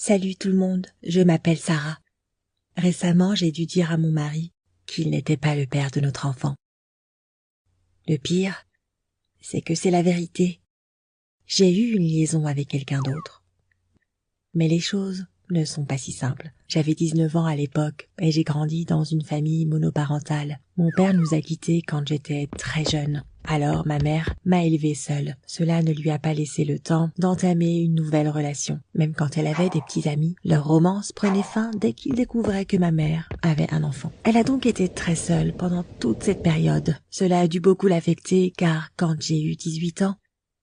Salut tout le monde, je m'appelle Sarah. Récemment, j'ai dû dire à mon mari qu'il n'était pas le père de notre enfant. Le pire, c'est que c'est la vérité. J'ai eu une liaison avec quelqu'un d'autre. Mais les choses ne sont pas si simples. J'avais 19 ans à l'époque et j'ai grandi dans une famille monoparentale. Mon père nous a quittés quand j'étais très jeune. Alors ma mère m'a élevée seule. Cela ne lui a pas laissé le temps d'entamer une nouvelle relation. Même quand elle avait des petits amis, leur romance prenait fin dès qu'ils découvraient que ma mère avait un enfant. Elle a donc été très seule pendant toute cette période. Cela a dû beaucoup l'affecter car quand j'ai eu 18 ans,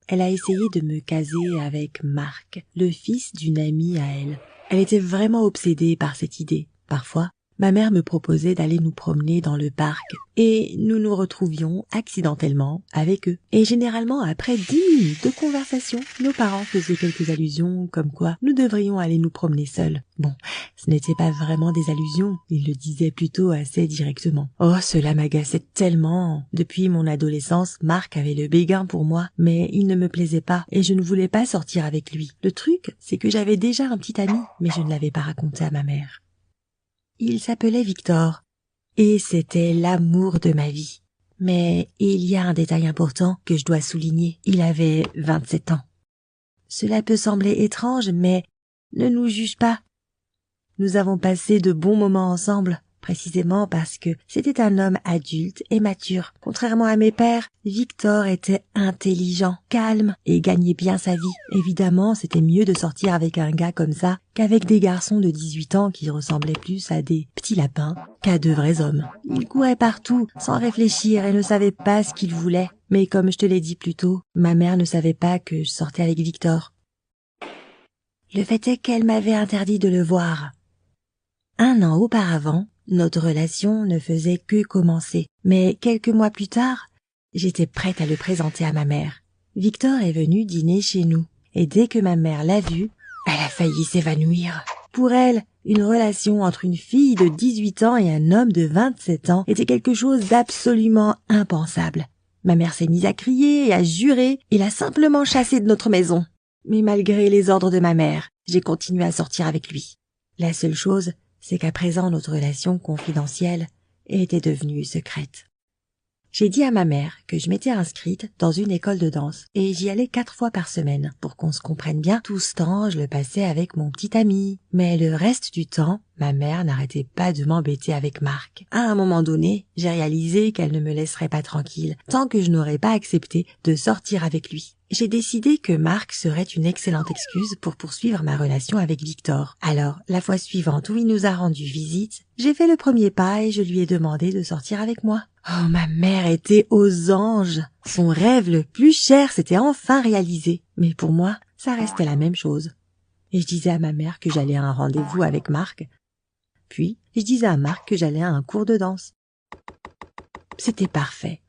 elle a essayé de me caser avec Marc, le fils d'une amie à elle. Elle était vraiment obsédée par cette idée. Parfois, ma mère me proposait d'aller nous promener dans le parc et nous nous retrouvions accidentellement avec eux. Et généralement, après 10 minutes de conversation, nos parents faisaient quelques allusions comme quoi nous devrions aller nous promener seuls. Bon, ce n'était pas vraiment des allusions, ils le disaient plutôt assez directement. Oh, cela m'agaçait tellement. Depuis mon adolescence, Marc avait le béguin pour moi, mais il ne me plaisait pas et je ne voulais pas sortir avec lui. Le truc, c'est que j'avais déjà un petit ami, mais je ne l'avais pas raconté à ma mère. Il s'appelait Victor, et c'était l'amour de ma vie. Mais il y a un détail important que je dois souligner. Il avait 27 ans. Cela peut sembler étrange, mais ne nous juge pas. Nous avons passé de bons moments ensemble, précisément parce que c'était un homme adulte et mature. Contrairement à mes pères, Victor était intelligent, calme et gagnait bien sa vie. Évidemment, c'était mieux de sortir avec un gars comme ça qu'avec des garçons de 18 ans qui ressemblaient plus à des petits lapins qu'à de vrais hommes. Ils couraient partout, sans réfléchir et ne savaient pas ce qu'ils voulaient. Mais comme je te l'ai dit plus tôt, ma mère ne savait pas que je sortais avec Victor. Le fait est qu'elle m'avait interdit de le voir. 1 an auparavant, notre relation ne faisait que commencer. Mais quelques mois plus tard, j'étais prête à le présenter à ma mère. Victor est venu dîner chez nous. Et dès que ma mère l'a vu, elle a failli s'évanouir. Pour elle, une relation entre une fille de 18 ans et un homme de 27 ans était quelque chose d'absolument impensable. Ma mère s'est mise à crier et à jurer et l'a simplement chassé de notre maison. Mais malgré les ordres de ma mère, j'ai continué à sortir avec lui. La seule chose, c'est qu'à présent notre relation confidentielle était devenue secrète. J'ai dit à ma mère que je m'étais inscrite dans une école de danse et j'y allais 4 fois par semaine. Pour qu'on se comprenne bien, tout ce temps, je le passais avec mon petit ami. Mais le reste du temps, ma mère n'arrêtait pas de m'embêter avec Marc. À un moment donné, j'ai réalisé qu'elle ne me laisserait pas tranquille tant que je n'aurais pas accepté de sortir avec lui. J'ai décidé que Marc serait une excellente excuse pour poursuivre ma relation avec Victor. Alors, la fois suivante où il nous a rendu visite, j'ai fait le premier pas et je lui ai demandé de sortir avec moi. Oh, ma mère était aux anges. Son rêve le plus cher s'était enfin réalisé. Mais pour moi, ça restait la même chose. Et je disais à ma mère que j'allais à un rendez-vous avec Marc. Puis, je disais à Marc que j'allais à un cours de danse. C'était parfait.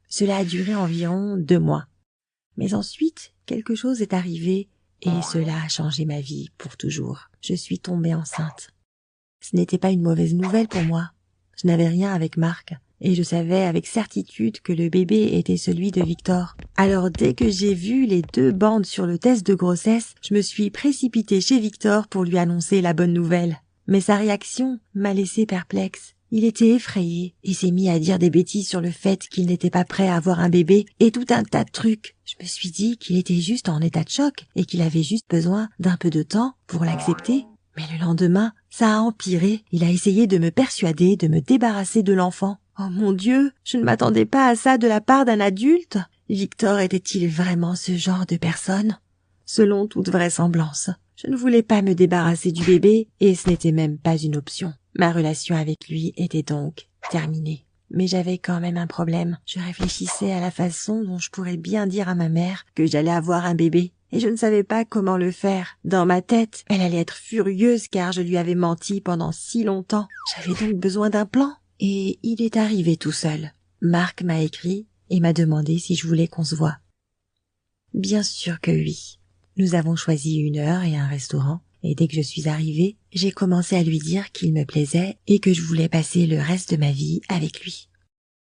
Cela a duré environ 2 mois. Mais ensuite, quelque chose est arrivé et cela a changé ma vie pour toujours. Je suis tombée enceinte. Ce n'était pas une mauvaise nouvelle pour moi. Je n'avais rien avec Marc et je savais avec certitude que le bébé était celui de Victor. Alors dès que j'ai vu les 2 bandes sur le test de grossesse, je me suis précipitée chez Victor pour lui annoncer la bonne nouvelle. Mais sa réaction m'a laissée perplexe. Il était effrayé et s'est mis à dire des bêtises sur le fait qu'il n'était pas prêt à avoir un bébé et tout un tas de trucs. Je me suis dit qu'il était juste en état de choc et qu'il avait juste besoin d'un peu de temps pour l'accepter. Mais le lendemain, ça a empiré. Il a essayé de me persuader de me débarrasser de l'enfant. Oh mon Dieu, je ne m'attendais pas à ça de la part d'un adulte. Victor était-il vraiment ce genre de personne? Selon toute vraisemblance, je ne voulais pas me débarrasser du bébé et ce n'était même pas une option. Ma relation avec lui était donc terminée. Mais j'avais quand même un problème. Je réfléchissais à la façon dont je pourrais bien dire à ma mère que j'allais avoir un bébé. Et je ne savais pas comment le faire. Dans ma tête, elle allait être furieuse car je lui avais menti pendant si longtemps. J'avais donc besoin d'un plan. Et il est arrivé tout seul. Marc m'a écrit et m'a demandé si je voulais qu'on se voie. Bien sûr que oui. Nous avons choisi une heure et un restaurant. Et dès que je suis arrivée, j'ai commencé à lui dire qu'il me plaisait et que je voulais passer le reste de ma vie avec lui.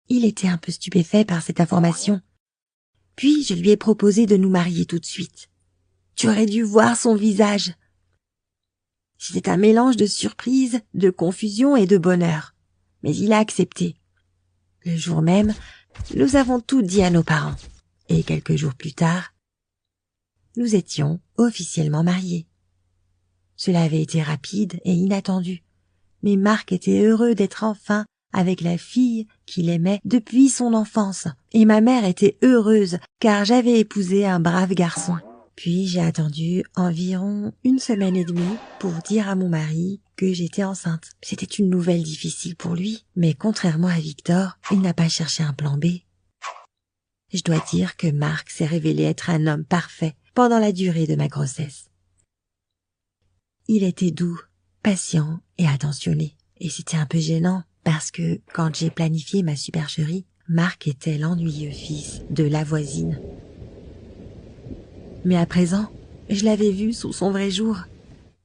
Il était un peu stupéfait par cette information. Puis je lui ai proposé de nous marier tout de suite. Tu aurais dû voir son visage. C'était un mélange de surprise, de confusion et de bonheur. Mais il a accepté. Le jour même, nous avons tout dit à nos parents. Et quelques jours plus tard, nous étions officiellement mariés. Cela avait été rapide et inattendu. Mais Marc était heureux d'être enfin avec la fille qu'il aimait depuis son enfance. Et ma mère était heureuse car j'avais épousé un brave garçon. Puis j'ai attendu environ 1 semaine et demie pour dire à mon mari que j'étais enceinte. C'était une nouvelle difficile pour lui, mais contrairement à Victor, il n'a pas cherché un plan B. Je dois dire que Marc s'est révélé être un homme parfait pendant la durée de ma grossesse. Il était doux, patient et attentionné. Et c'était un peu gênant parce que quand j'ai planifié ma supercherie, Marc était l'ennuyeux fils de la voisine. Mais à présent, je l'avais vu sous son vrai jour,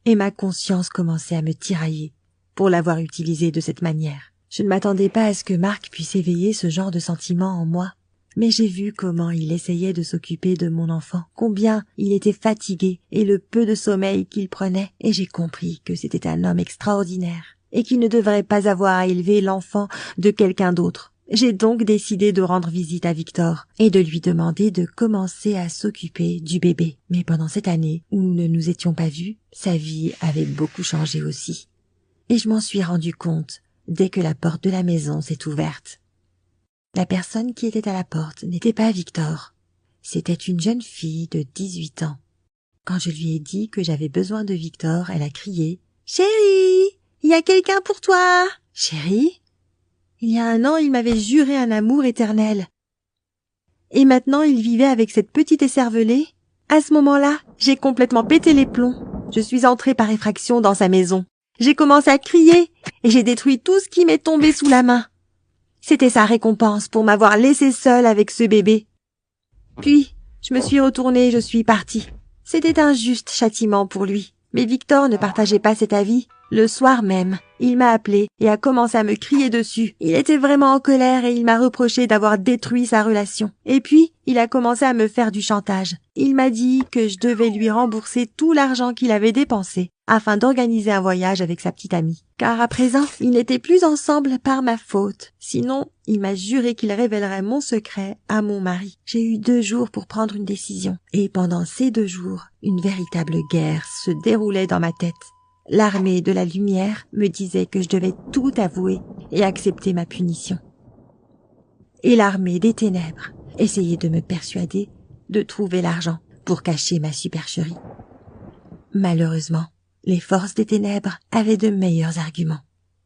et ma conscience commençait à me tirailler pour l'avoir utilisé de cette manière. Je ne m'attendais pas à ce que Marc puisse éveiller ce genre de sentiment en moi, mais j'ai vu comment il essayait de s'occuper de mon enfant, combien il était fatigué et le peu de sommeil qu'il prenait, et j'ai compris que c'était un homme extraordinaire, et qu'il ne devrait pas avoir à élever l'enfant de quelqu'un d'autre. J'ai donc décidé de rendre visite à Victor et de lui demander de commencer à s'occuper du bébé. Mais pendant cette année où nous ne nous étions pas vus, sa vie avait beaucoup changé aussi. Et je m'en suis rendu compte dès que la porte de la maison s'est ouverte. La personne qui était à la porte n'était pas Victor. C'était une jeune fille de 18 ans. Quand je lui ai dit que j'avais besoin de Victor, elle a crié « Chérie, il y a quelqu'un pour toi !»« Chérie ?» Il y a 1 an, il m'avait juré un amour éternel. Et maintenant, il vivait avec cette petite écervelée. À ce moment-là, j'ai complètement pété les plombs. Je suis entrée par effraction dans sa maison. J'ai commencé à crier et j'ai détruit tout ce qui m'est tombé sous la main. C'était sa récompense pour m'avoir laissée seule avec ce bébé. Puis, je me suis retournée et je suis partie. C'était un juste châtiment pour lui. Mais Victor ne partageait pas cet avis. Le soir même, il m'a appelé et a commencé à me crier dessus. Il était vraiment en colère et il m'a reproché d'avoir détruit sa relation. Et puis, il a commencé à me faire du chantage. Il m'a dit que je devais lui rembourser tout l'argent qu'il avait dépensé afin d'organiser un voyage avec sa petite amie. Car à présent, ils n'étaient plus ensemble par ma faute. Sinon, il m'a juré qu'il révélerait mon secret à mon mari. J'ai eu 2 jours pour prendre une décision. Et pendant ces 2 jours, une véritable guerre se déroulait dans ma tête. L'armée de la lumière me disait que je devais tout avouer et accepter ma punition. Et l'armée des ténèbres essayait de me persuader de trouver l'argent pour cacher ma supercherie. Malheureusement, les forces des ténèbres avaient de meilleurs arguments.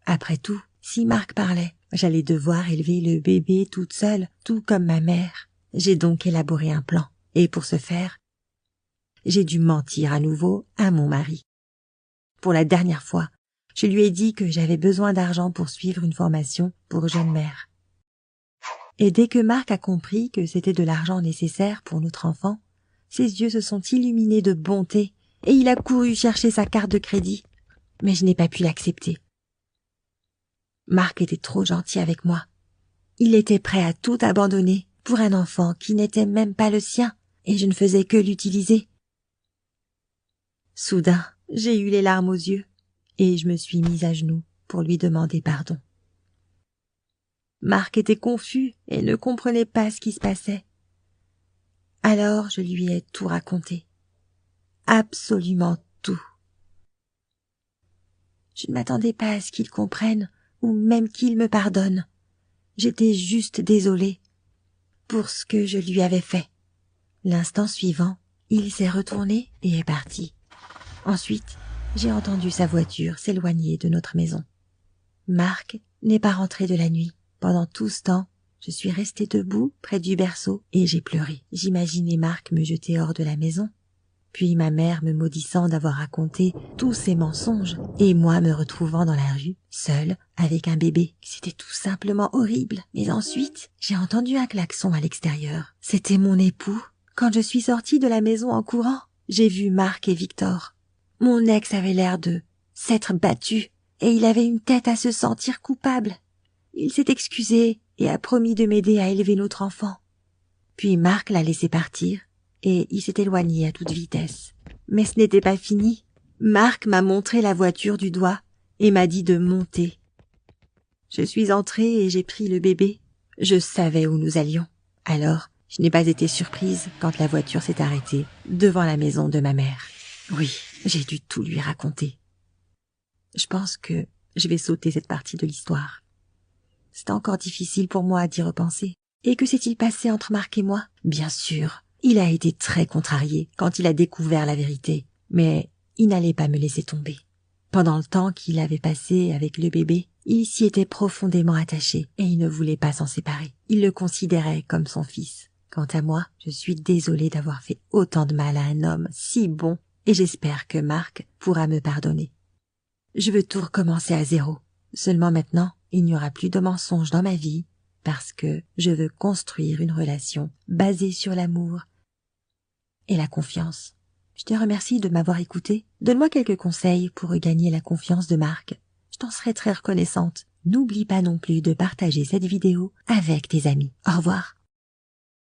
Après tout, si Marc parlait, j'allais devoir élever le bébé toute seule, tout comme ma mère. J'ai donc élaboré un plan, et pour ce faire, j'ai dû mentir à nouveau à mon mari. Pour la dernière fois, je lui ai dit que j'avais besoin d'argent pour suivre une formation pour jeune mère. Et dès que Marc a compris que c'était de l'argent nécessaire pour notre enfant, ses yeux se sont illuminés de bonté et il a couru chercher sa carte de crédit. Mais je n'ai pas pu l'accepter. Marc était trop gentil avec moi. Il était prêt à tout abandonner pour un enfant qui n'était même pas le sien et je ne faisais que l'utiliser. Soudain, j'ai eu les larmes aux yeux et je me suis mise à genoux pour lui demander pardon. Marc était confus et ne comprenait pas ce qui se passait. Alors je lui ai tout raconté. Absolument tout. Je ne m'attendais pas à ce qu'il comprenne ou même qu'il me pardonne. J'étais juste désolée pour ce que je lui avais fait. L'instant suivant, il s'est retourné et est parti. Ensuite, j'ai entendu sa voiture s'éloigner de notre maison. Marc n'est pas rentré de la nuit. Pendant tout ce temps, je suis restée debout près du berceau et j'ai pleuré. J'imaginais Marc me jeter hors de la maison, puis ma mère me maudissant d'avoir raconté tous ces mensonges et moi me retrouvant dans la rue, seule, avec un bébé. C'était tout simplement horrible. Mais ensuite, j'ai entendu un klaxon à l'extérieur. C'était mon époux. Quand je suis sortie de la maison en courant, j'ai vu Marc et Victor. Mon ex avait l'air de s'être battu et il avait une tête à se sentir coupable. Il s'est excusé et a promis de m'aider à élever notre enfant. Puis Marc l'a laissé partir et il s'est éloigné à toute vitesse. Mais ce n'était pas fini. Marc m'a montré la voiture du doigt et m'a dit de monter. Je suis entrée et j'ai pris le bébé. Je savais où nous allions. Alors, je n'ai pas été surprise quand la voiture s'est arrêtée devant la maison de ma mère. Oui, j'ai dû tout lui raconter. Je pense que je vais sauter cette partie de l'histoire. C'est encore difficile pour moi d'y repenser. Et que s'est-il passé entre Marc et moi? Bien sûr, il a été très contrarié quand il a découvert la vérité, mais il n'allait pas me laisser tomber. Pendant le temps qu'il avait passé avec le bébé, il s'y était profondément attaché et il ne voulait pas s'en séparer. Il le considérait comme son fils. Quant à moi, je suis désolée d'avoir fait autant de mal à un homme si bon et j'espère que Marc pourra me pardonner. Je veux tout recommencer à zéro. Seulement maintenant, il n'y aura plus de mensonges dans ma vie parce que je veux construire une relation basée sur l'amour et la confiance. Je te remercie de m'avoir écouté. Donne-moi quelques conseils pour regagner la confiance de Marc. Je t'en serai très reconnaissante. N'oublie pas non plus de partager cette vidéo avec tes amis. Au revoir.